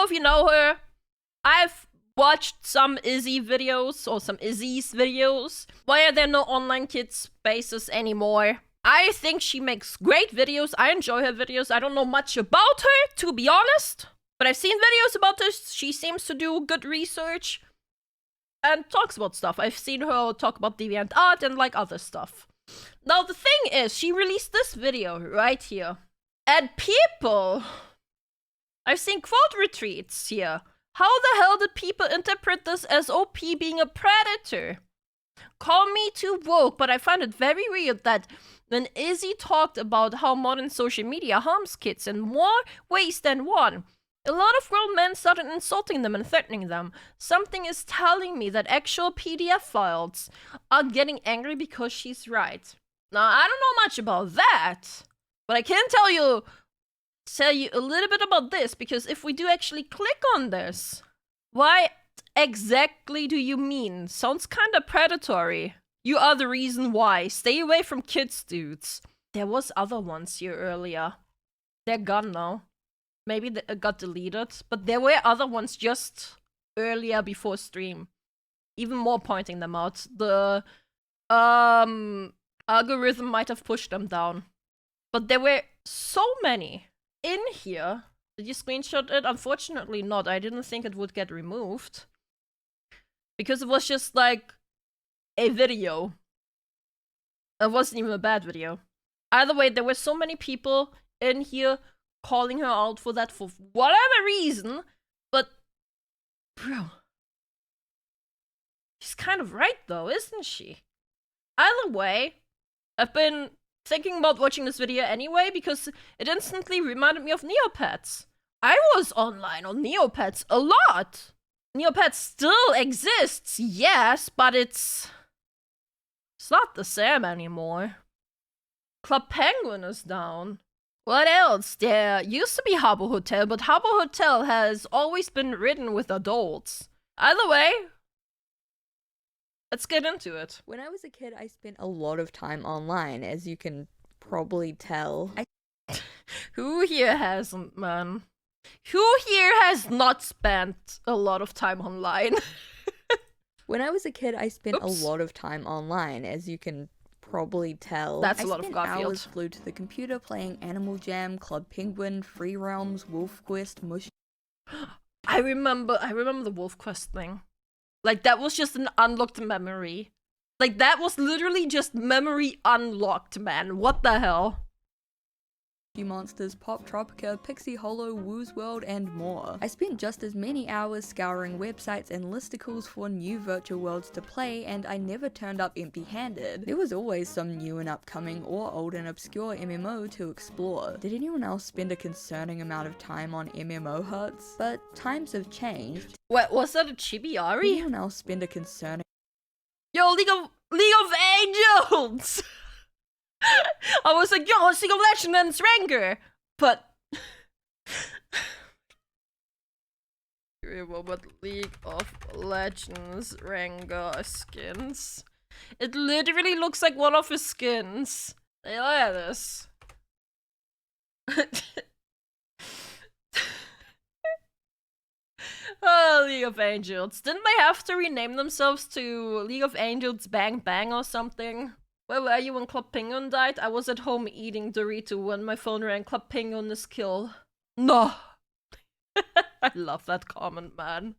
know if you know her. I've watched some Izzzyzzz videos or some Izzzyzzz videos. Why are there no online kids spaces anymore? I think she makes great videos. I enjoy her videos. I don't know much about her, to be honest. But I've seen videos about this. She seems to do good research and talks about stuff. I've seen her talk about DeviantArt and like other stuff. Now the thing is, she released this video right here. And people... I've seen quote retweets here. How the hell did people interpret this as OP being a predator? Call me too woke, but I find it very weird that when Izzzyzzz talked about how modern social media harms kids in more ways than one, a lot of grown men started insulting them and threatening them. Something is telling me that actual PDF files are getting angry because she's right. Now, I don't know much about that, but I can tell you a little bit about this, because if we do actually click on this, what exactly do you mean? Sounds kinda predatory. You are the reason why. Stay away from kids, dudes. There was other ones here earlier. They're gone now. Maybe they got deleted, but there were other ones just earlier before stream. Even more pointing them out. The algorithm might have pushed them down. But there were so many in here. Did you screenshot it? Unfortunately not. I didn't think it would get removed. Because it was just like a video. It wasn't even a bad video. Either way, there were so many people in here calling her out for that for whatever reason. But, bro, she's kind of right though, isn't she? Either way, I've been thinking about watching this video anyway because it instantly reminded me of Neopets. I was online on Neopets a lot. Neopets still exists, yes, but it's not the same anymore. Club Penguin is down. What else? There used to be Habbo Hotel, but Habbo Hotel has always been ridden with adults. Either way, let's get into it. When I was a kid, I spent a lot of time online, as you can probably tell. Who here hasn't, man? Who here has not spent a lot of time online? When I was a kid, I spent a lot of time online, as you can probably tell. That's a lot of I spent Garfield. hours glued to the computer playing Animal Jam, Club Penguin, Free Realms, Wolf Quest, Mush. I remember the Wolf Quest thing. Like, that was just an unlocked memory. Like, that was literally just memory unlocked, man. What the hell? Monsters, Pop Tropica, Pixie Hollow, Woo's World, and more. I spent just as many hours scouring websites and listicles for new virtual worlds to play, and I never turned up empty-handed. There was always some new and upcoming or old and obscure MMO to explore. Did anyone else spend a concerning amount of time on MMO huts? But times have changed. What, was that a Chibiari? Did anyone else spend a concerning... Yo, League of Angels! I was like, yo, it's League of Legends and it's Ranger! But... What League of Legends Ranger skins? It literally looks like one of his skins. Hey, look at this. Oh, League of Angels. Didn't they have to rename themselves to League of Angels Bang Bang or something? Where were you when Club Penguin died? I was at home eating Dorito when my phone rang. Club Penguin is killed. No. I love that comment, man.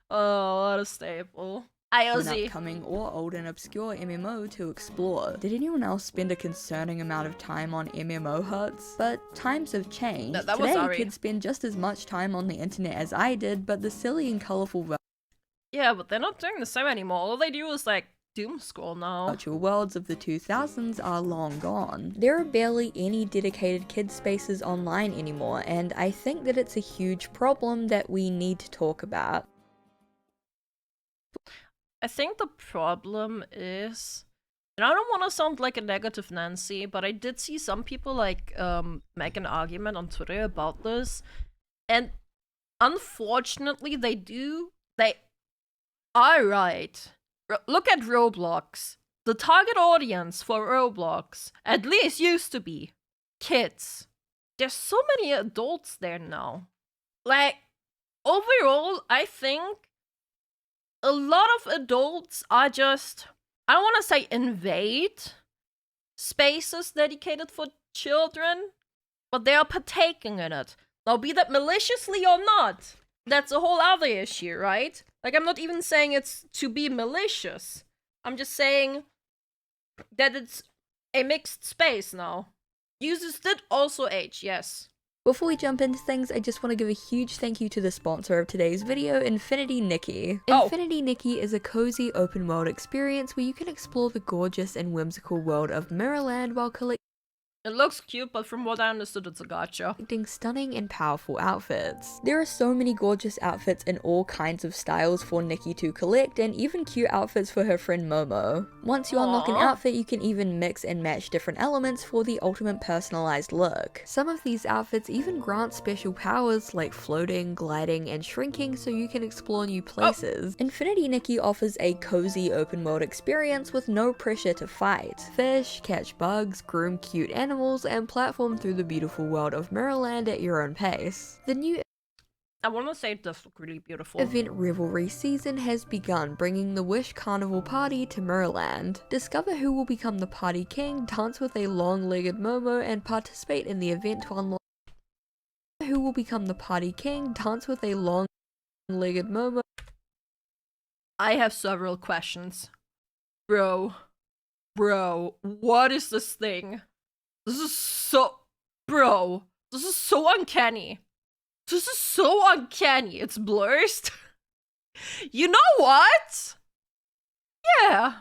Oh, what a staple. An upcoming or old and obscure MMO to explore. Did anyone else spend a concerning amount of time on MMO huts? But times have changed. That was Today, Ari. kids spend just as much time on the internet as I did, but the silly and colourful Yeah, but they're not doing the same anymore. All they do is like doom scroll now. virtual worlds of the 2000s are long gone. There are barely any dedicated kid spaces online anymore, and I think that it's a huge problem that we need to talk about. I think the problem is, and I don't want to sound like a negative Nancy, but I did see some people like make an argument on Twitter about this, and unfortunately they are right. Look at Roblox. The target audience for Roblox, at least used to be, kids. There's so many adults there now. Like, I think a lot of adults are just, I don't want to say invade spaces dedicated for children, but they are partaking in it. Now, be that maliciously or not, that's a whole other issue, right? Like, I'm not even saying it's to be malicious. I'm just saying that it's a mixed space now. Users did also age, yes. Before we jump into things, I just want to give a huge thank you to the sponsor of today's video, Infinity Nikki. Infinity Nikki is a cozy open world experience where you can explore the gorgeous and whimsical world of Mirrorland while collecting It looks cute, but from what I understood, it's a gacha. Stunning and powerful outfits. There are so many gorgeous outfits in all kinds of styles for Nikki to collect, and even cute outfits for her friend Momo. Once you unlock an outfit, you can even mix and match different elements for the ultimate personalized look. Some of these outfits even grant special powers like floating, gliding, and shrinking so you can explore new places. Infinity Nikki offers a cozy open world experience with no pressure to fight. Fish, catch bugs, groom cute animals, and platform through the beautiful world of Mirrorland at your own pace. The new I want to say it does look really beautiful. event Revelry season has begun, bringing the Wish Carnival Party to Mirrorland. Discover who will become the party king, dance with a long-legged Momo, and participate in the event to unlock who will become the party king, dance with a long-legged Momo. I have several questions. Bro, what is this thing? This is so uncanny. This is so uncanny. It's blurred. You know what? Yeah.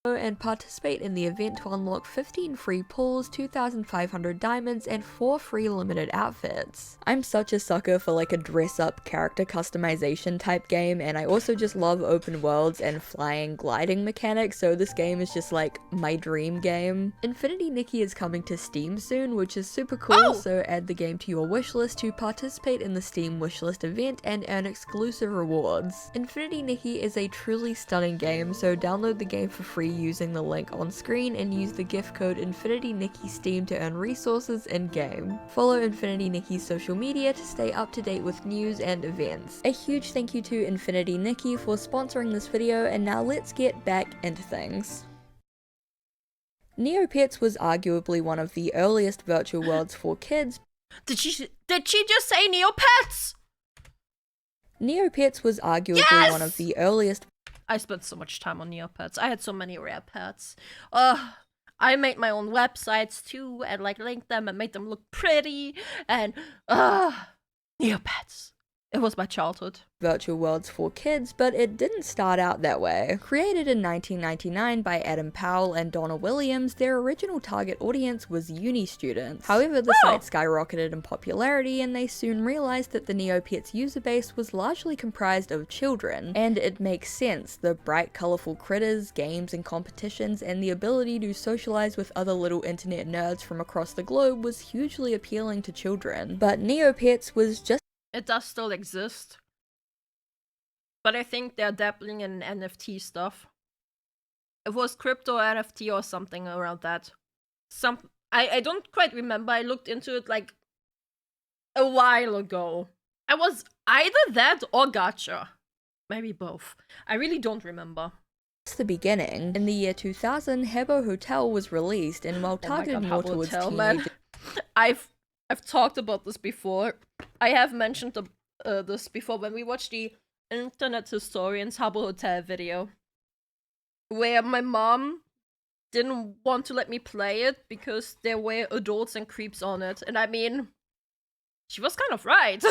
And participate in the event to unlock 15 free pulls, 2,500 diamonds, and 4 free limited outfits. I'm such a sucker for like a dress-up character customization type game, and I also just love open worlds and flying gliding mechanics, so this game is just like my dream game. Infinity Nikki is coming to Steam soon, which is super cool, so add the game to your wishlist to participate in the Steam wishlist event and earn exclusive rewards. Infinity Nikki is a truly stunning game, so download the game for free using the link on screen and use the gift code Infinity Nikki Steam to earn resources in-game. Follow Infinity Nikki's social media to stay up to date with news and events. A huge thank you to Infinity Nikki for sponsoring this video, and now let's get back into things. Neopets was arguably one of the earliest virtual worlds for kids. Did she just say Neopets? Neopets was arguably one of the earliest. I spent so much time on Neopets. I had so many rare pets. I made my own websites too, and like linked them and made them look pretty, and Neopets. It was my childhood. Virtual worlds for kids, but it didn't start out that way. Created in 1999 by Adam Powell and Donna Williams, their original target audience was uni students. However, the site skyrocketed in popularity, and they soon realized that the Neopets user base was largely comprised of children. And it makes sense. The bright, colorful critters, games, and competitions, and the ability to socialize with other little internet nerds from across the globe was hugely appealing to children. But Neopets was just It does still exist. But I think they're dabbling in NFT stuff. It was crypto NFT or something around that. I don't quite remember. I looked into it like a while ago. I was either that or gacha. Maybe both. I really don't remember. the beginning. In the year 2000, Habbo Hotel was released, and while targeted more towards teenagers, I've talked about this before. I have mentioned this before when we watched the Internet Historians Habbo Hotel video, where my mom didn't want to let me play it because there were adults and creeps on it. And I mean, she was kind of right.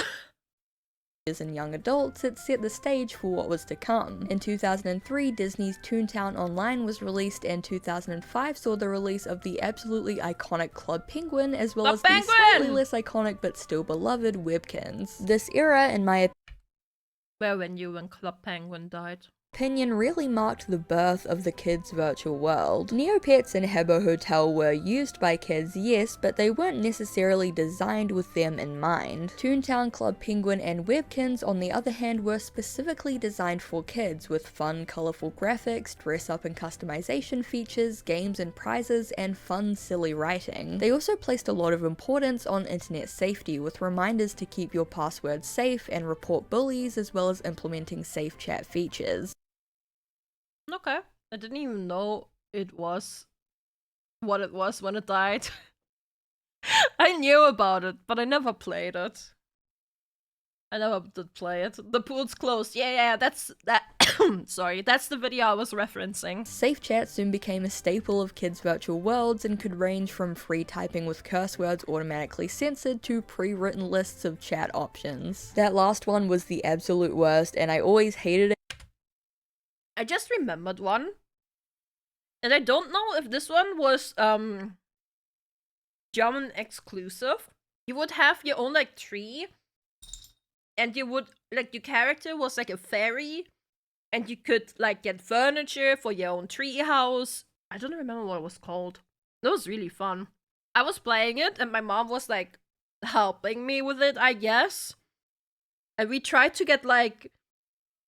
and young adults, it set the stage for what was to come. In 2003, Disney's Toontown Online was released, and 2005 saw the release of the absolutely iconic Club Penguin, as well as the slightly less iconic but still beloved Webkins. This era, in my opinion, Where were you when Club Penguin died? opinion really marked the birth of the kids' virtual world. Neopets and Habbo Hotel were used by kids, yes, but they weren't necessarily designed with them in mind. Toontown, Club Penguin, and Webkinz, on the other hand, were specifically designed for kids, with fun, colourful graphics, dress-up and customization features, games and prizes, and fun, silly writing. They also placed a lot of importance on internet safety, with reminders to keep your passwords safe and report bullies, as well as implementing safe chat features. Okay. I didn't even know it was what it was when it died. I knew about it, but I never played it. I never did play it. The pool's closed. Yeah, that's that. Sorry, that's the video I was referencing. Safe chat soon became a staple of kids' virtual worlds and could range from free typing with curse words automatically censored to pre-written lists of chat options. That last one was the absolute worst, and I always hated it. I just remembered one. And I don't know if this one was German exclusive. You would have your own like tree, and you would like your character was like a fairy, and you could like get furniture for your own tree house. I don't remember what it was called. It was really fun. I was playing it and my mom was like helping me with it, I guess. And we tried to get like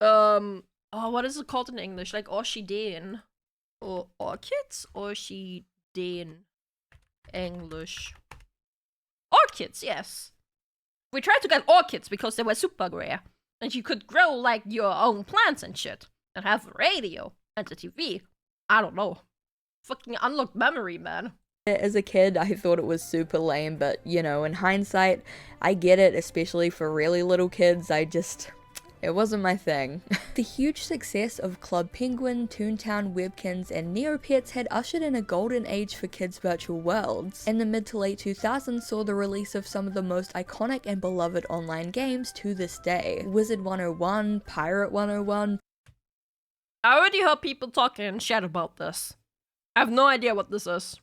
oh, what is it called in English? Like orchideen. Or orchids? Orchideen. English. Orchids, yes. We tried to get orchids because they were super rare. And you could grow like your own plants and shit. And have a radio and a TV. I don't know. Fucking unlocked memory, man. As a kid, I thought it was super lame, but you know, in hindsight, I get it, especially for really little kids. It wasn't my thing. The huge success of Club Penguin, Toontown, Webkinz, and Neopets had ushered in a golden age for kids' virtual worlds, and the mid to late 2000s saw the release of some of the most iconic and beloved online games to this day. Wizard 101, Pirate 101. I already heard people talking in chat about this. I have no idea what this is.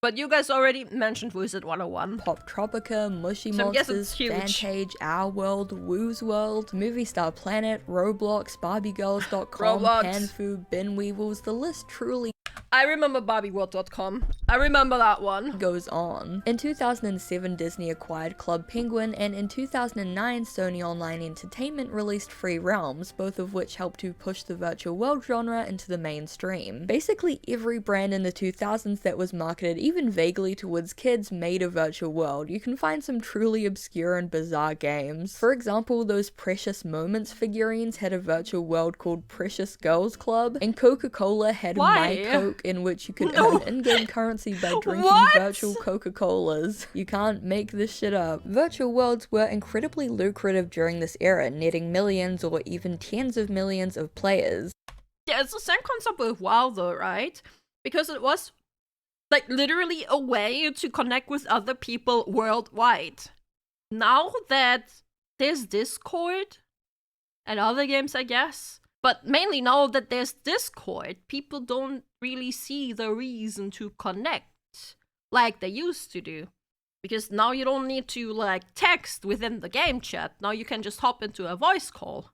But you guys already mentioned Wizard 101. Pop Tropica, Mushy So Monsters, Fantage, Our World, Woo's World, Movie Star Planet, Roblox, BarbieGirls.com, Roblox. Panfu, Bin Weevils, the list truly I remember BarbieWorld.com. I remember that one. goes on. In 2007, Disney acquired Club Penguin, and in 2009, Sony Online Entertainment released Free Realms, both of which helped to push the virtual world genre into the mainstream. Basically, every brand in the 2000s that was marketed even vaguely towards kids made a virtual world. You can find some truly obscure and bizarre games. For example, those Precious Moments figurines had a virtual world called Precious Girls Club, and Coca-Cola had Why? My Coke, in which you could earn in-game currency by drinking What? virtual Coca-Colas. You can't make this shit up. Virtual worlds were incredibly lucrative during this era, netting millions or even tens of millions of players. Yeah, it's the same concept with WoW though, right? Because it was like literally a way to connect with other people worldwide. Now that there's Discord and other games, I guess, but mainly now that there's Discord, people don't really see the reason to connect like they used to do. Because now you don't need to like text within the game chat. Now you can just hop into a voice call.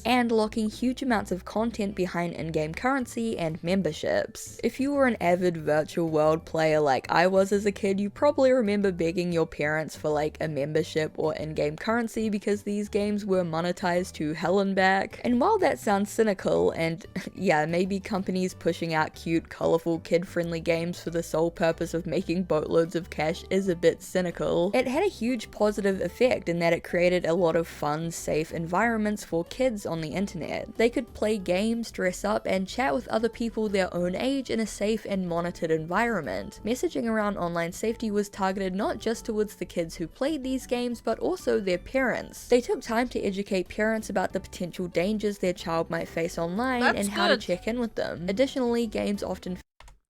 And locking huge amounts of content behind in-game currency and memberships. If you were an avid virtual world player like I was as a kid, you probably remember begging your parents for like a membership or in-game currency because these games were monetized to hell and back. And while that sounds cynical, and yeah, maybe companies pushing out cute, colorful, kid-friendly games for the sole purpose of making boatloads of cash is a bit cynical, it had a huge positive effect in that it created a lot of fun, safe environments for kids on the internet. They could play games, dress up, and chat with other people their own age in a safe and monitored environment. Messaging around online safety was targeted not just towards the kids who played these games, but also their parents. They took time to educate parents about the potential dangers their child might face online and how to check in with them. Additionally, games often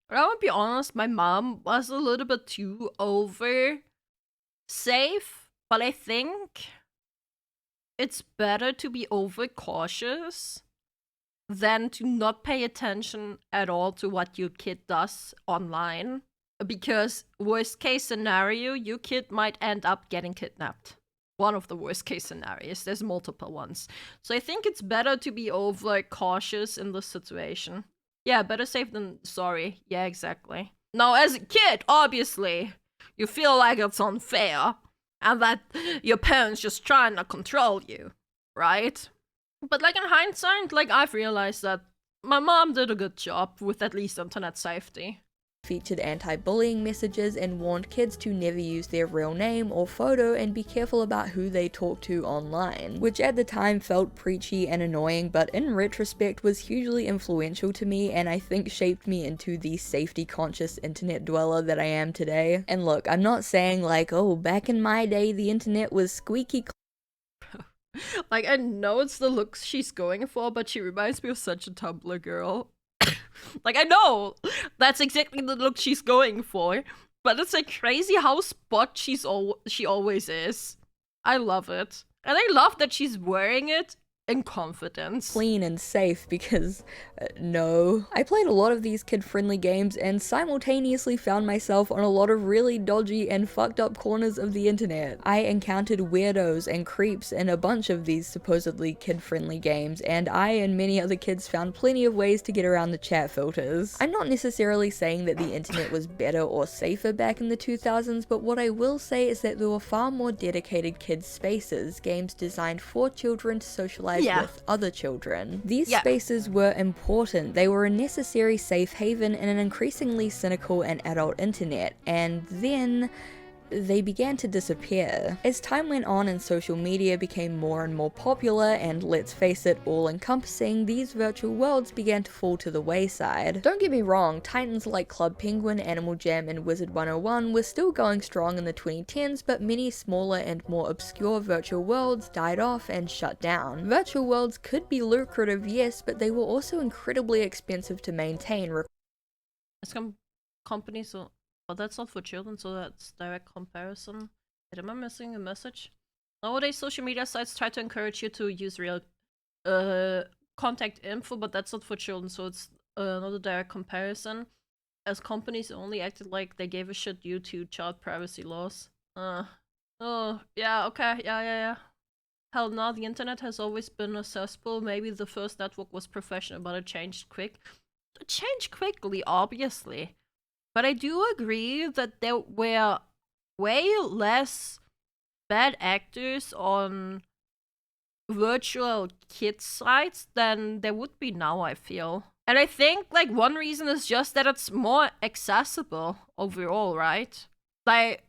But I would be honest, my mom was a little bit too over safe, but I think it's better to be over cautious than to not pay attention at all to what your kid does online. Because worst case scenario, your kid might end up getting kidnapped. one of the worst case scenarios. There's multiple ones. So I think it's better to be over cautious in this situation. Yeah, better safe than sorry. Yeah, exactly. Now, as a kid, obviously, you feel like it's unfair and that your parents just trying to control you, right? But like in hindsight, like I've realized that my mom did a good job with at least internet safety. Featured anti-bullying messages and warned kids to never use their real name or photo and be careful about who they talk to online, which at the time felt preachy and annoying, but in retrospect was hugely influential to me and I think shaped me into the safety-conscious internet dweller that I am today. And look, I'm not saying like, oh, back in my day the internet was squeaky Like, I know it's the looks she's going for, but she reminds me of such a Tumblr girl. Like, I know that's exactly the look she's going for, but it's like crazy how spot she always is. I love it. And I love that she's wearing it in confidence. Clean and safe because, no. I played a lot of these kid-friendly games and simultaneously found myself on a lot of really dodgy and fucked up corners of the internet. I encountered weirdos and creeps in a bunch of these supposedly kid-friendly games, and I and many other kids found plenty of ways to get around the chat filters. I'm not necessarily saying that the internet was better or safer back in the 2000s, but what I will say is that there were far more dedicated kids spaces, games designed for children to socialize with other children. These spaces were important. They were a necessary safe haven in an increasingly cynical and adult internet, and then they began to disappear. As time went on and social media became more and more popular and, let's face it, all-encompassing, these virtual worlds began to fall to the wayside. Don't get me wrong, titans like Club Penguin, Animal Jam, and Wizard 101 were still going strong in the 2010s, but many smaller and more obscure virtual worlds died off and shut down. Virtual worlds could be lucrative, yes, but they were also incredibly expensive to maintain. Some companies are... Oh, that's not for children, so that's direct comparison. Wait, am I missing a message? Nowadays, social media sites try to encourage you to use real contact info, but that's not for children, so it's not a direct comparison. As companies only acted like they gave a shit due to child privacy laws. Oh, yeah, okay, yeah. Hell no, the internet has always been a cesspool. Maybe the first network was professional, but it changed quick. It changed quickly, obviously. But I do agree that there were way less bad actors on virtual kid sites than there would be now, I feel. And I think, like, one reason is just that it's more accessible overall, right? Like,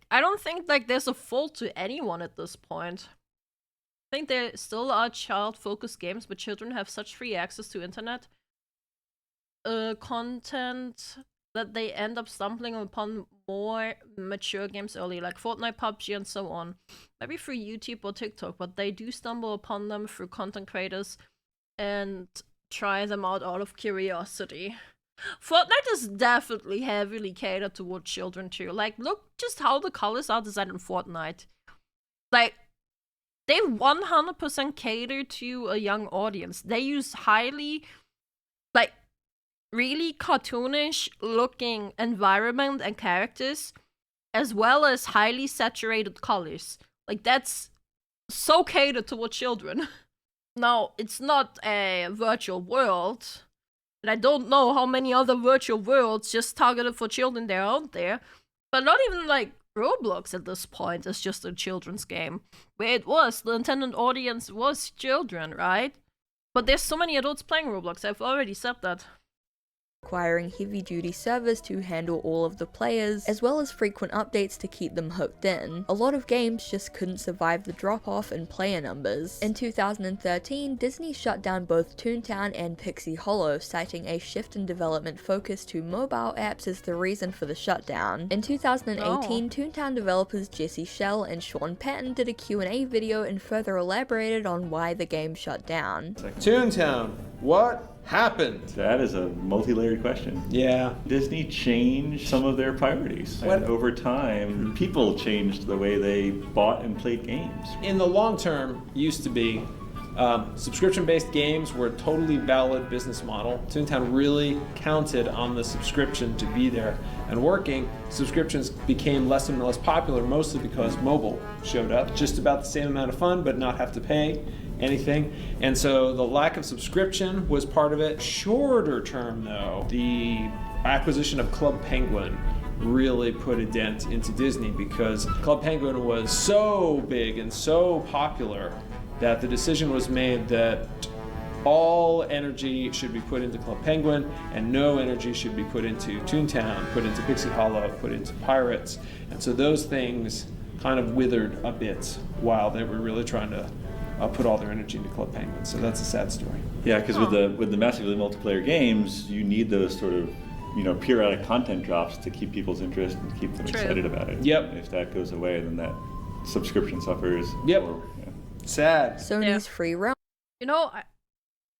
I don't think, like, there's a fault to anyone at this point. I think there still are child-focused games, but children have such free access to internet content that they end up stumbling upon more mature games early, like Fortnite, PUBG, and so on. Maybe through YouTube or TikTok, but they do stumble upon them through content creators and try them out of curiosity. Fortnite is definitely heavily catered toward children too. Like, look just how the colors are designed in Fortnite. Like, they 100% cater to a young audience. They use highly, like, really cartoonish looking environment and characters, as well as highly saturated colors. Like, that's so catered toward children. Now, it's not a virtual world, and I don't know how many other virtual worlds just targeted for children there are out there, but not even like Roblox at this point is just a children's game, where the intended audience was children, right? But there's so many adults playing Roblox, I've already said that. Requiring heavy-duty servers to handle all of the players, as well as frequent updates to keep them hooked in. A lot of games just couldn't survive the drop-off in player numbers. In 2013, Disney shut down both Toontown and Pixie Hollow, citing a shift in development focus to mobile apps as the reason for the shutdown. In 2018, Toontown developers Jesse Schell and Sean Patton did a Q&A video and further elaborated on why the game shut down. Toontown, what happened? That is a multi-layered question. Yeah. Disney changed some of their priorities. And over time, people changed the way they bought and played games. In the long term, used to be Subscription-based games were a totally valid business model. Toontown really counted on the subscription to be there and working. Subscriptions became less and less popular, mostly because mobile showed up. Just about the same amount of fun, but not have to pay anything. And so the lack of subscription was part of it. Shorter term, though, the acquisition of Club Penguin really put a dent into Disney, because Club Penguin was so big and so popular that the decision was made that all energy should be put into Club Penguin and no energy should be put into Toontown, put into Pixie Hollow, put into Pirates. And so those things kind of withered a bit while they were really trying to put all their energy into Club Penguin. So that's a sad story. Yeah, because with the massively multiplayer games, you need those sort of periodic content drops to keep people's interest and keep them excited about it. Yep. If that goes away, then that subscription suffers. Yep. Or, yeah. Sad. Sony's free realm. You know,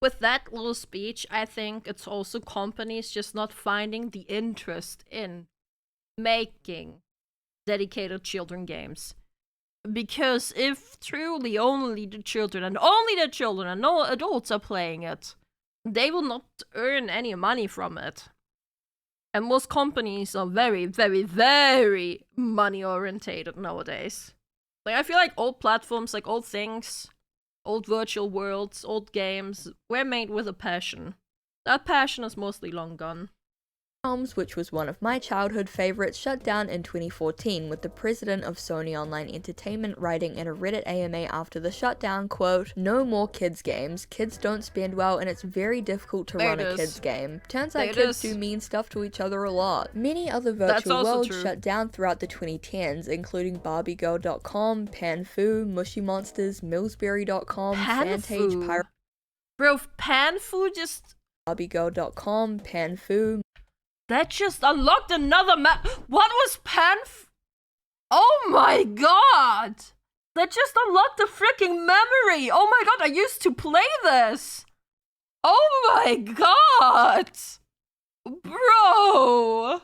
with that little speech, I think it's also companies just not finding the interest in making dedicated children games. Because if truly only the children and no adults are playing it, they will not earn any money from it. And most companies are very, very, very money orientated nowadays. Like, I feel like old platforms, like old things, old virtual worlds, old games, were made with a passion. That passion is mostly long gone. Which was one of my childhood favorites, shut down in 2014, with the president of Sony Online Entertainment writing in a Reddit AMA after the shutdown, quote, "No more kids games. Kids don't spend well and it's very difficult to run a kids game. Turns out kids do mean stuff to each other a lot." Many other virtual worlds shut down throughout the 2010s, including Barbie-Girl.com, Panfu, Mushy Monsters, Millsberry.com, Fantage, Pirate... Bro, Panfu just... Barbie-Girl.com, Panfu... That just unlocked another map. What was Oh my god! That just unlocked a freaking memory! Oh my god, I used to play this! Oh my god! Bro!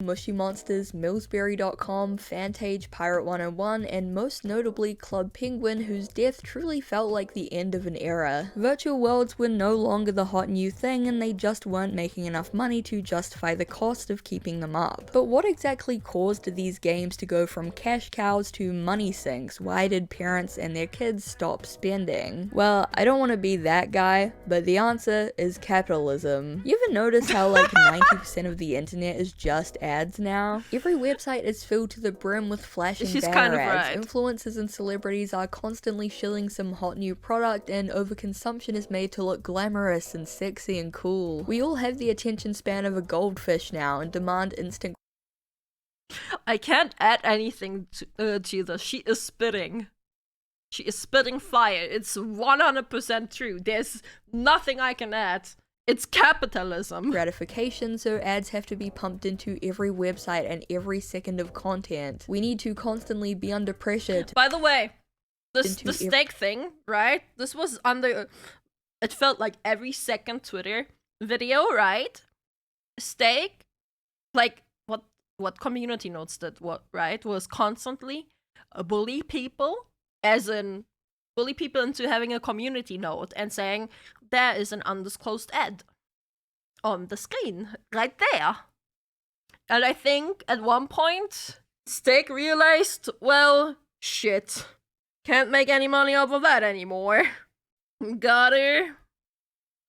Mushy Monsters, Millsberry.com, Fantage, Pirate 101, and most notably Club Penguin, whose death truly felt like the end of an era. Virtual worlds were no longer the hot new thing, and they just weren't making enough money to justify the cost of keeping them up. But what exactly caused these games to go from cash cows to money sinks? Why did parents and their kids stop spending? Well, I don't want to be that guy, but the answer is capitalism. You ever notice how like 90% of the internet is just ads now? Every website is filled to the brim with flashing banner ads. Right. Influencers and celebrities are constantly shilling some hot new product, and overconsumption is made to look glamorous and sexy and cool. We all have the attention span of a goldfish now and demand instant... I can't add anything to this. She is spitting. She is spitting fire. It's 100% true. There's nothing I can add. It's capitalism. Gratification, so ads have to be pumped into every website and every second of content. We need to constantly be under pressure to... By the way, the steak thing, right? This was under... It felt like every second Twitter video, right? Steak, like, what community notes did, right? Was constantly bully people, as in... bully people into having a community note and saying there is an undisclosed ad on the screen right there. And I think at one point Steak realized, well, shit, can't make any money off of that anymore. Gotta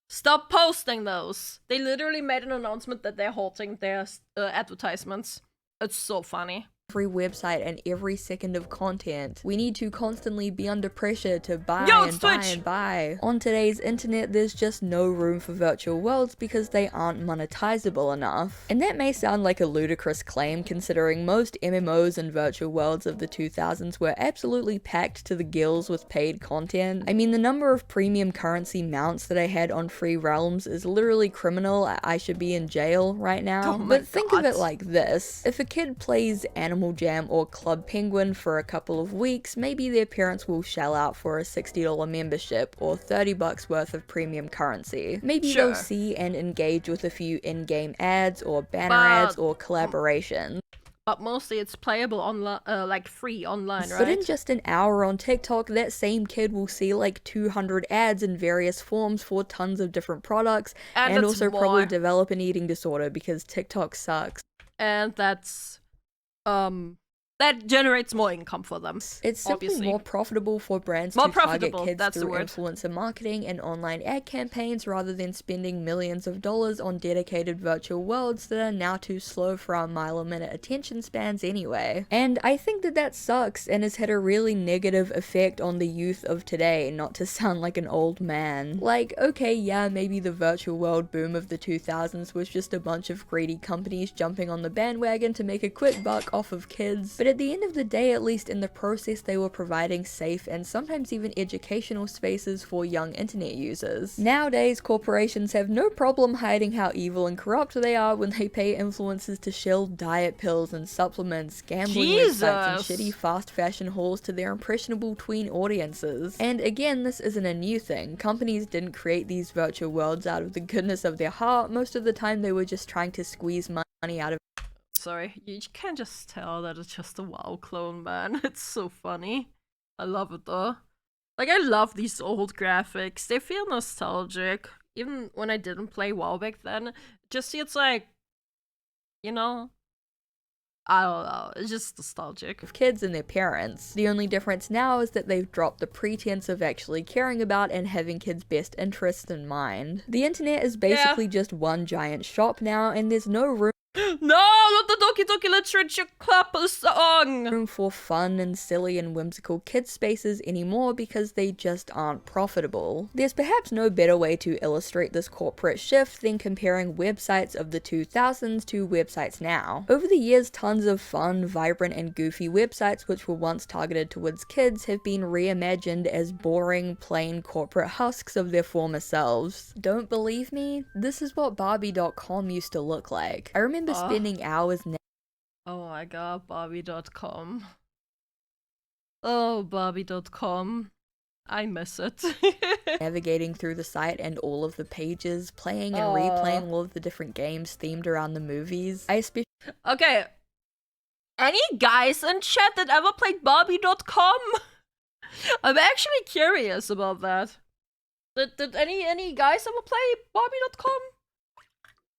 stop posting those. They literally made an announcement that they're halting their advertisements. It's so funny. Every website and every second of content. We need to constantly be under pressure to buy and buy. On today's internet, there's just no room for virtual worlds because they aren't monetizable enough. And that may sound like a ludicrous claim, considering most MMOs and virtual worlds of the 2000s were absolutely packed to the gills with paid content. I mean, the number of premium currency mounts that I had on Free Realms is literally criminal. I should be in jail right now. But think of it like this. If a kid plays Animal Jam or Club Penguin for a couple of weeks, maybe their parents will shell out for a $60 membership or $30 worth of premium currency. Maybe they'll see and engage with a few in-game ads or banner ads or collaborations. but mostly it's playable online, like free online, right? But in just an hour on TikTok, that same kid will see like 200 ads in various forms for tons of different products, and it's also more. probably develop an eating disorder because TikTok sucks. And that's that generates more income for them. It's simply obviously more profitable for brands more to target profitable, kids that's the through word. influencer marketing and online ad campaigns rather than spending millions of dollars on dedicated virtual worlds that are now too slow for our mile-a-minute attention spans anyway. And I think that sucks and has had a really negative effect on the youth of today, not to sound like an old man. Like, okay, yeah, maybe the virtual world boom of the 2000s was just a bunch of greedy companies jumping on the bandwagon to make a quick buck off of kids, but at the end of the day, at least in the process, they were providing safe and sometimes even educational spaces for young internet users. Nowadays, corporations have no problem hiding how evil and corrupt they are when they pay influencers to shill diet pills and supplements, gambling websites, and shitty fast fashion hauls to their impressionable tween audiences. And again, this isn't a new thing. Companies didn't create these virtual worlds out of the goodness of their heart. Most of the time, they were just trying to squeeze money out of. Sorry, you can just tell that it's just a WoW clone, man. It's so funny. I love it though. Like, I love these old graphics. They feel nostalgic. Even when I didn't play WoW back then, just it's like, you know, I don't know, it's just nostalgic. Of kids and their parents. The only difference now is that they've dropped the pretense of actually caring about and having kids' best interests in mind. The internet is basically just one giant shop now, and there's no room No, not the Doki Doki Literature Club song! For fun and silly and whimsical kids spaces anymore because they just aren't profitable. There's perhaps no better way to illustrate this corporate shift than comparing websites of the 2000s to websites now. Over the years, tons of fun, vibrant, and goofy websites which were once targeted towards kids have been reimagined as boring, plain corporate husks of their former selves. Don't believe me? This is what Barbie.com used to look like. I remember spending hours oh my god, Barbie.com. Oh, Barbie.com. I miss it. navigating through the site and all of the pages, playing and replaying all of the different games themed around the movies. I especially Okay. Any guys in chat that ever played Barbie.com? I'm actually curious about that. Did any guys ever play Barbie.com?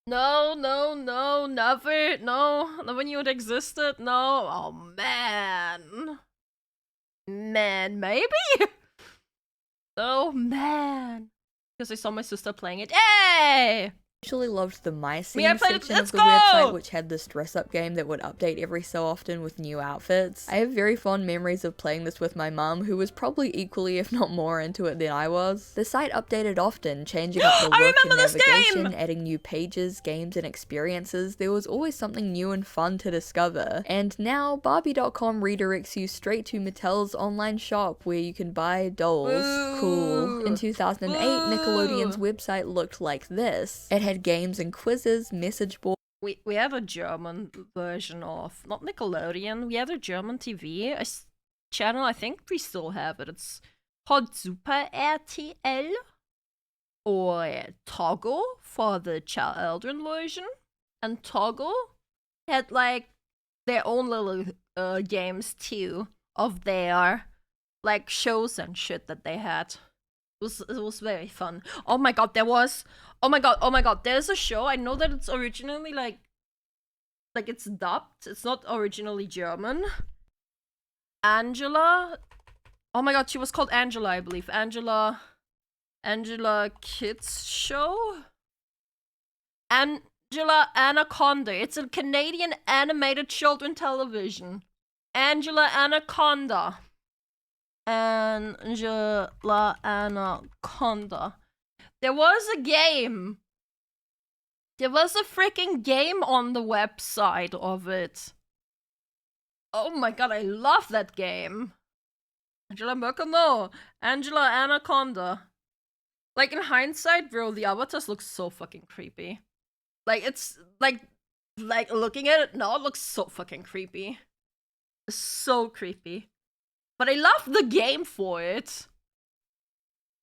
No, never. No, never knew it existed. No. Oh, man. Man, maybe? Oh, man. Because I saw my sister playing it. Hey! loved the My Scene I played it. section Let's of the go! website, which had this dress-up game that would update every so often with new outfits. I have very fond memories of playing this with my mum, who was probably equally, if not more, into it than I was. The site updated often, changing up the look and navigation, adding new pages, games, and experiences. There was always something new and fun to discover. And now, Barbie.com redirects you straight to Mattel's online shop, where you can buy dolls. Ooh. Cool. In 2008, Nickelodeon's website looked like this. It had games and quizzes, message boards. We had a German version of, not Nickelodeon, we had a German TV channel, I think we still have it. It's called Super RTL, or Toggle for the children version. And Toggle had like their own little games too, of their like shows and shit that they had. It was very fun. Oh my god, oh my god, there's a show. I know that it's originally like it's dubbed. It's not originally German. Angela. Oh my god, she was called Angela, I believe. Angela Kids Show? Angela Anaconda. It's a Canadian animated children television. Angela Anaconda. Angela Anaconda. There was a game. There was a freaking game on the website of it. Oh my god, I love that game. Angela Merkel? No. Angela Anaconda. Like, in hindsight, bro, the avatars look so fucking creepy. Like, it's, like looking at it now, it looks so fucking creepy. So creepy. But I love the game for it.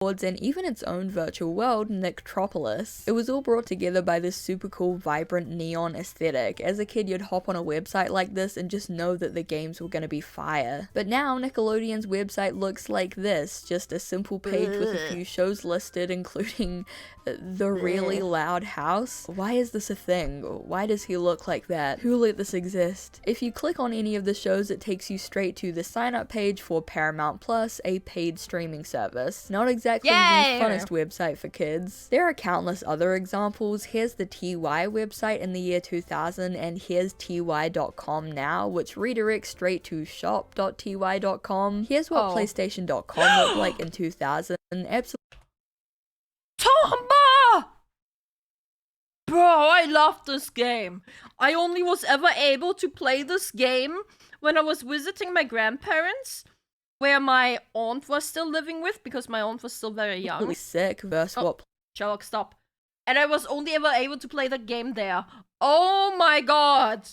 and even its own virtual world, Nicktropolis. It was all brought together by this super cool, vibrant neon aesthetic. As a kid, you'd hop on a website like this and just know that the games were gonna be fire. But now, Nickelodeon's website looks like this, just a simple page with a few shows listed, including The Really Loud House. Why is this a thing? Why does he look like that? Who let this exist? If you click on any of the shows, it takes you straight to the sign up page for Paramount Plus, a paid streaming service. Not exactly the funnest website for kids. There are countless other examples. Here's the TY website in the year 2000, and here's ty.com now, which redirects straight to shop.ty.com. Here's what PlayStation.com looked like in 2000. Absolutely. Tomba! Bro, I love this game. I only was ever able to play this game when I was visiting my grandparents, where my aunt was still living with, because my aunt was still very young. Really sick versus what Sherlock, stop. And I was only ever able to play the game there. Oh my god!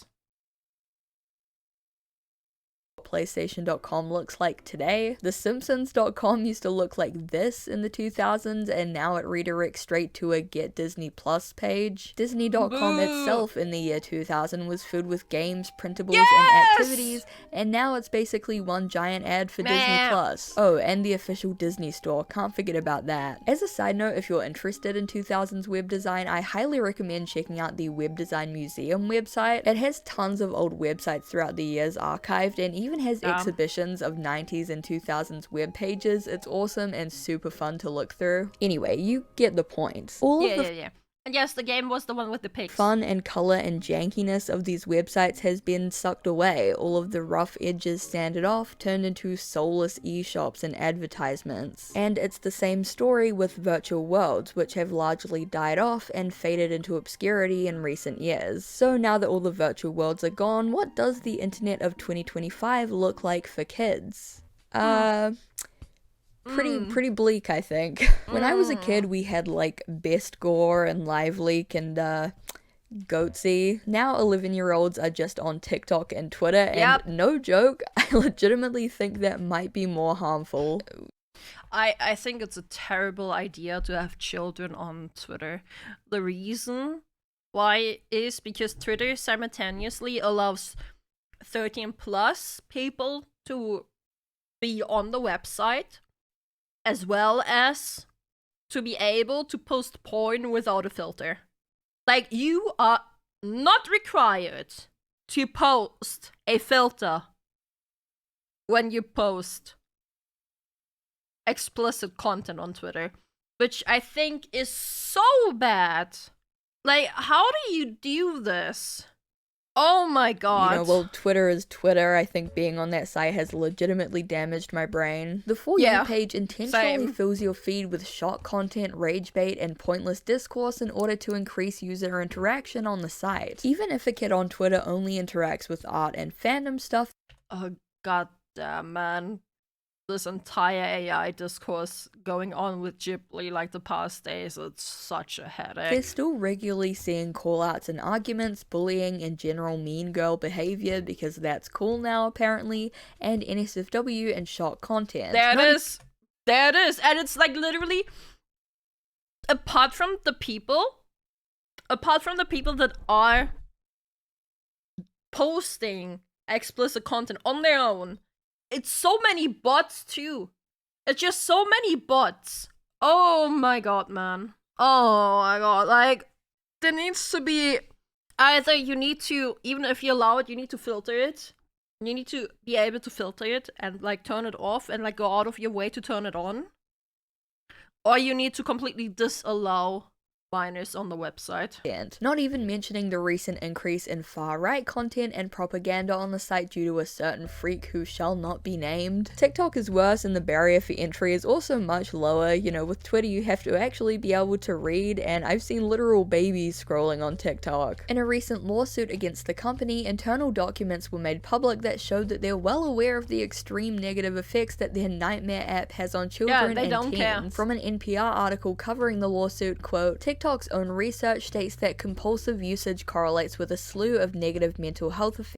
PlayStation.com looks like today. The Simpsons.com used to look like this in the 2000s, and now it redirects straight to a Get Disney Plus page. Disney.com itself in the year 2000 was filled with games, printables, and activities, and now it's basically one giant ad for Disney Plus. Oh, and the official Disney store, can't forget about that. As a side note, if you're interested in 2000s web design, I highly recommend checking out the Web Design Museum website. It has tons of old websites throughout the years archived, and even has exhibitions of 90s and 2000s web pages. It's awesome and super fun to look through. Anyway, you get the point. And yes, the game was the one with the pigs. Fun and color and jankiness of these websites has been sucked away. All of the rough edges sanded off, turned into soulless e-shops and advertisements. And it's the same story with virtual worlds, which have largely died off and faded into obscurity in recent years. So now that all the virtual worlds are gone, what does the internet of 2025 look like for kids? Pretty bleak, I think. When I was a kid, we had like Best Gore and Live Leak and Goatsy. Now 11-year-olds are just on TikTok and Twitter, and no joke, I legitimately think that might be more harmful. I think it's a terrible idea to have children on Twitter. The reason why is because Twitter simultaneously allows 13 plus people to be on the website, as well as to be able to post porn without a filter. Like, you are not required to post a filter when you post explicit content on Twitter, which I think is so bad. Like, how do you do this? Oh my god. You know, well, Twitter is Twitter. I think being on that site has legitimately damaged my brain. The For You page intentionally fills your feed with shock content, rage bait, and pointless discourse in order to increase user interaction on the site. Even if a kid on Twitter only interacts with art and fandom stuff. Oh god damn, man. This entire AI discourse going on with Ghibli like the past days, it's such a headache. They're still regularly seeing call-outs and arguments, bullying, and general mean girl behavior, because that's cool now apparently, and NSFW and shock content. There it is! There it is! And it's like literally, apart from the people that are posting explicit content on their own, it's so many bots too. It's just so many bots. Oh my god, man. Oh my god. Like, there needs to be either you need to, even if you allow it, you need to filter it. You need to be able to filter it and like turn it off and like go out of your way to turn it on. Or you need to completely disallow minors on the website. And not even mentioning the recent increase in far-right content and propaganda on the site due to a certain freak who shall not be named. TikTok is worse, and the barrier for entry is also much lower. You know, with Twitter you have to actually be able to read, and I've seen literal babies scrolling on TikTok. In a recent lawsuit against the company, internal documents were made public that showed that they're well aware of the extreme negative effects that their Nightmare app has on children and teens. Care. From an NPR article covering the lawsuit, quote, TikTok's own research states that compulsive usage correlates with a slew of negative mental health effects.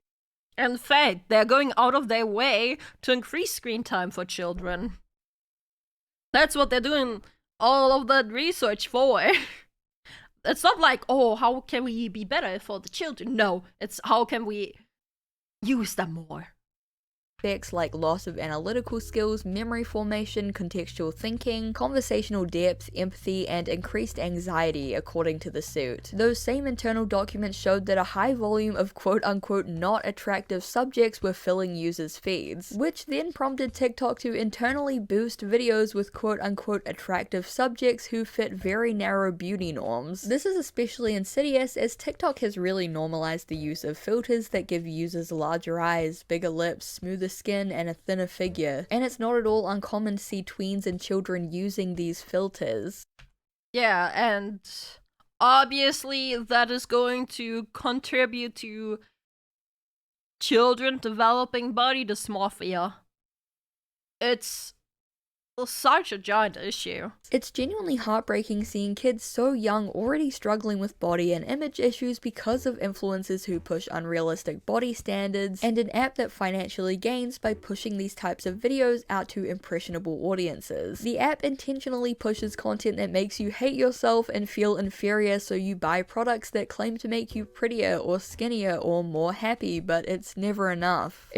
In fact, they're going out of their way to increase screen time for children. That's what they're doing all of that research for. It's not like, oh, how can we be better for the children? No, it's how can we use them more. Aspects like loss of analytical skills, memory formation, contextual thinking, conversational depth, empathy, and increased anxiety, according to the suit. Those same internal documents showed that a high volume of quote-unquote not attractive subjects were filling users' feeds, which then prompted TikTok to internally boost videos with quote-unquote attractive subjects who fit very narrow beauty norms. This is especially insidious as TikTok has really normalized the use of filters that give users larger eyes, bigger lips, smoother skin, and a thinner figure, and it's not at all uncommon to see tweens and children using these filters. Yeah, and obviously that is going to contribute to children developing body dysmorphia. It's such a giant issue. It's genuinely heartbreaking seeing kids so young already struggling with body and image issues because of influencers who push unrealistic body standards, and an app that financially gains by pushing these types of videos out to impressionable audiences. The app intentionally pushes content that makes you hate yourself and feel inferior, so you buy products that claim to make you prettier or skinnier or more happy, but it's never enough.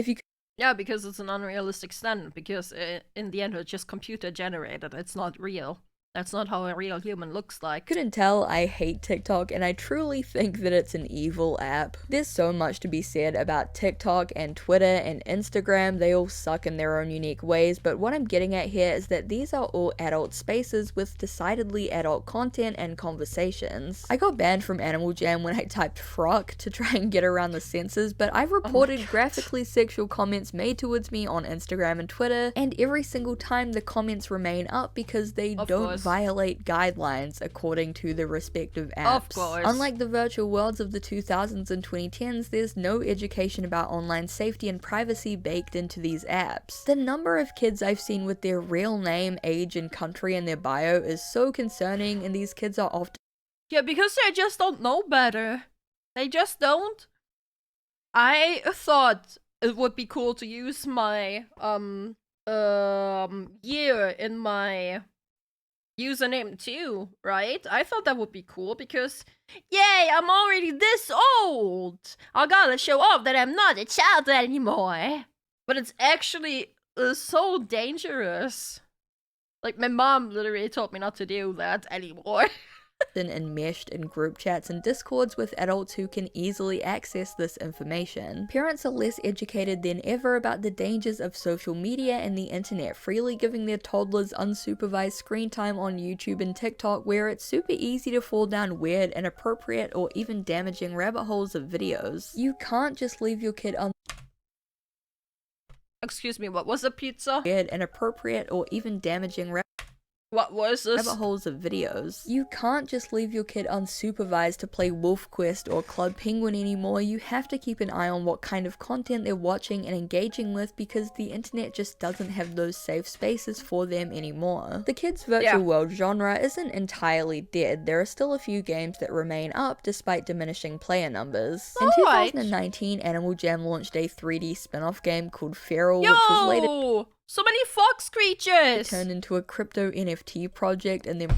Yeah, because it's an unrealistic standard, because in the end it's just computer generated, it's not real. That's not how a real human looks like. Couldn't tell I hate TikTok, and I truly think that it's an evil app. There's so much to be said about TikTok and Twitter and Instagram. They all suck in their own unique ways, but what I'm getting at here is that these are all adult spaces with decidedly adult content and conversations. I got banned from Animal Jam when I typed frock to try and get around the censors, but I've reported graphically sexual comments made towards me on Instagram and Twitter, and every single time the comments remain up because they don't violate guidelines according to the respective apps. Of course. Unlike the virtual worlds of the 2000s and 2010s, there's no education about online safety and privacy baked into these apps. The number of kids I've seen with their real name, age, and country in their bio is so concerning, and these kids are often— Yeah, because they just don't know better. They just don't. I thought it would be cool to use my year in my username too, right? I thought that would be cool because, yay, I'm already this old! I gotta show off that I'm not a child anymore. But it's actually so dangerous. Like, my mom literally told me not to do that anymore. enmeshed in group chats and discords with adults who can easily access this information. Parents are less educated than ever about the dangers of social media and the internet, freely giving their toddlers unsupervised screen time on YouTube and TikTok, where it's super easy to fall down weird, inappropriate, or even damaging rabbit holes of videos. You can't just leave your kid Excuse me, what was the pizza? weird, inappropriate, or even damaging What was this? rabbit holes of videos. You can't just leave your kid unsupervised to play Wolf Quest or Club Penguin anymore. You have to keep an eye on what kind of content they're watching and engaging with, because the internet just doesn't have those safe spaces for them anymore. The kids' virtual world genre isn't entirely dead. There are still a few games that remain up despite diminishing player numbers. In 2019, Animal Jam launched a 3D spin-off game called Feral, which was later so many fox creatures! turned into a crypto NFT project and then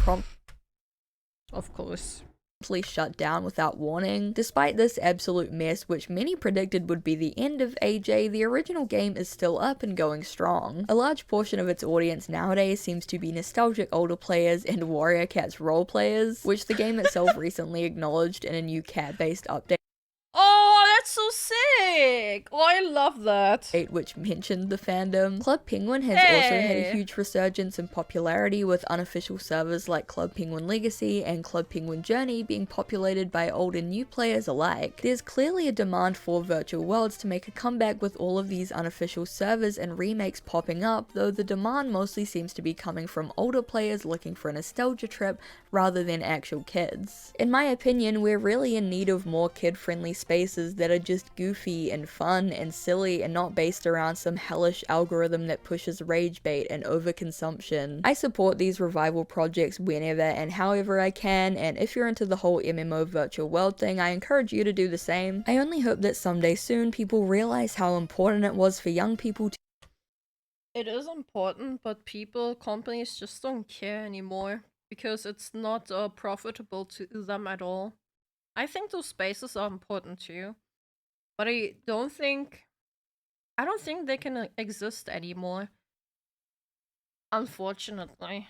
of course. promptly shut down without warning. Despite this absolute mess, which many predicted would be the end of AJ, the original game is still up and going strong. A large portion of its audience nowadays seems to be nostalgic older players and Warrior Cats role players, which the game itself recently acknowledged in a new cat-based update. Oh, that's so sick! Oh, I love that. Which mentioned the fandom. Club Penguin has also had a huge resurgence in popularity, with unofficial servers like Club Penguin Legacy and Club Penguin Journey being populated by old and new players alike. There's clearly a demand for virtual worlds to make a comeback, with all of these unofficial servers and remakes popping up, though the demand mostly seems to be coming from older players looking for a nostalgia trip rather than actual kids. In my opinion, we're really in need of more kid-friendly spaces that are just goofy and fun and silly and not based around some hellish algorithm that pushes rage bait and overconsumption. I support these revival projects whenever and however I can, and if you're into the whole MMO virtual world thing, I encourage you to do the same. I only hope that someday soon people realize how important it was for young people to It is important, but companies just don't care anymore because it's not profitable to them at all. I think those spaces are important too, but I don't think they can exist anymore. Unfortunately.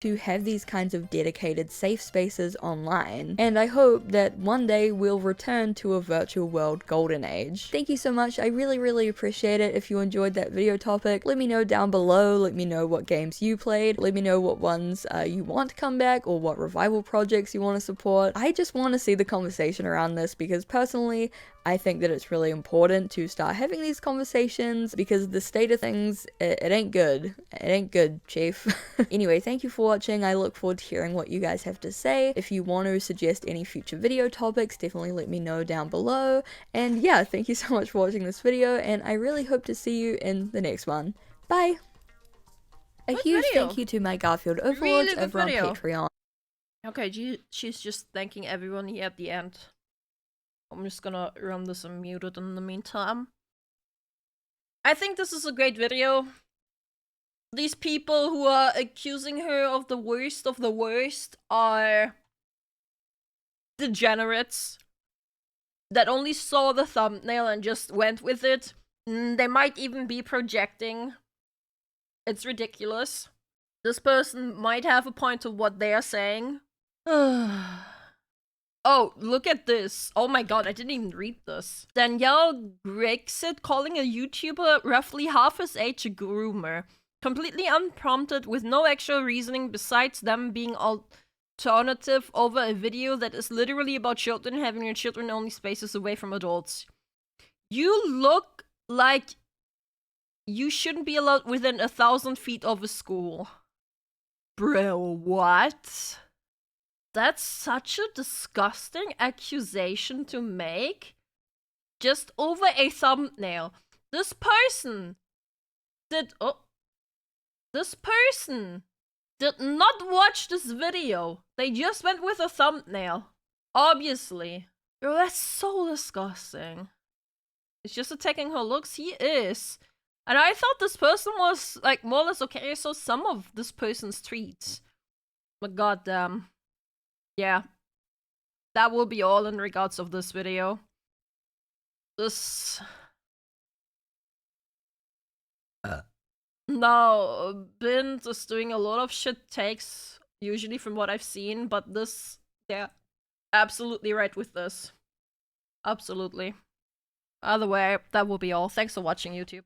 To have these kinds of dedicated safe spaces online, and I hope that one day we'll return to a virtual world golden age. Thank you so much, I really appreciate it. If you enjoyed that video topic, let me know down below, let me know what games you played, let me know what ones you want to come back, or what revival projects you want to support. I just want to see the conversation around this, because personally, I think that it's really important to start having these conversations, because the state of things, it ain't good. It ain't good, chief. Anyway, thank you for watching. I look forward to hearing what you guys have to say. If you want to suggest any future video topics, definitely let me know down below. And yeah, thank you so much for watching this video, and I really hope to see you in the next one. Bye! A huge thank you to my Garfield overlords over on Patreon. Okay, she's just thanking everyone here at the end. I'm just gonna run this unmuted in the meantime. I think this is a great video. These people who are accusing her of the worst are degenerates that only saw the thumbnail and just went with it. They might even be projecting. It's ridiculous. This person might have a point of what they are saying. Oh, look at this. Oh my god, I didn't even read this. Danielle Grexit calling a YouTuber roughly half his age a groomer. Completely unprompted, with no actual reasoning besides them being alternative over a video that is literally about children having their children-only spaces away from adults. You look like you shouldn't be allowed within 1,000 feet of a school. Bro, what? That's such a disgusting accusation to make. Just over a thumbnail. This person did not watch this video. They just went with a thumbnail. Obviously. Bro, that's so disgusting. It's just attacking her looks. He is. And I thought this person was, like, more or less okay. I saw some of this person's tweets. But goddamn. Yeah. That will be all in regards of this video. Now, Bint is doing a lot of shit takes, usually from what I've seen, but this, they're absolutely right with this. Absolutely. Either way, that will be all. Thanks for watching, YouTube.